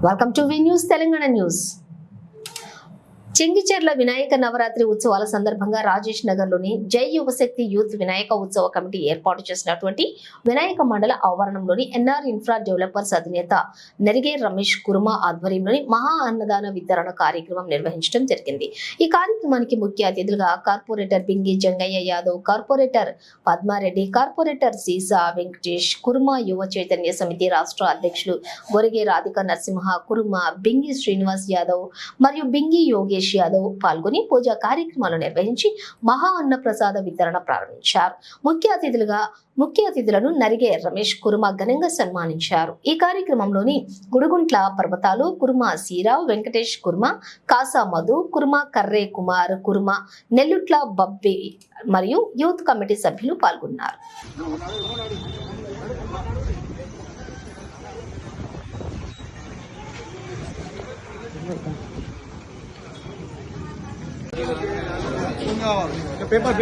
Welcome to V news Telangana news. Chengicherla Vinayaka Navaratri ఉత్సవాల సందర్భంగా రాజేష్ నగర్ లోని జై యువశక్తి యూత్ వినాయక ఉత్సవ కమిటీ ఏర్పాటు చేసినటువంటి వినాయక మండల ఆవరణంలోని ఎన్ఆర్ ఇన్ఫ్రా డెవలపర్స్ అధినేత నెరిగే రమేష్ కుర్మా ఆధ్వర్యంలోని మహా అన్నదాన వితరణ కార్యక్రమం నిర్వహించడం జరిగింది. ఈ కార్యక్రమానికి ముఖ్య అతిథులుగా corporator Bingi Jangaiah Yadav, corporator Padma Reddy, corporator సీసా వెంకటేష్, కుర్మా యువ చైతన్య సమితి రాష్ట్ర అధ్యక్షులు గొరిగే రాధిక నరసింహ, కుర్మా బింగి శ్రీనివాస్ యాదవ్ మరియు బింగి యోగేష్ యాదవ్ పాల్గొని పూజా కార్యక్రమాలు నిర్వహించి మహా అన్న ప్రసాద వితరణ ప్రారంభించారు. ముఖ్య అతిథులను నరిగే రమేష్ కుర్మా ఘనంగా సన్మానించారు. ఈ కార్యక్రమంలోని గుడుగుంట్ల పర్వతాలు కుర్మా సీరావ్, వెంకటేష్ కుర్మా, కాసా మధు కుర్మా, కర్రే కుమార్ కుర్మా, నెల్లుట్ల బబ్బి మరియు యూత్ కమిటీ సభ్యులు పాల్గొన్నారు. పేపర్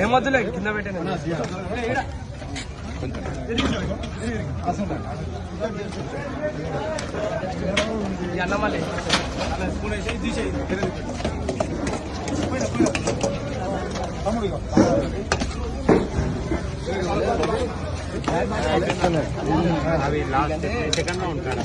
ఏమొద్దులే కింద పెట్టాను. అన్నమల్లి అవి లాస్ట్ సెకండ్ లో ఉంటాడు.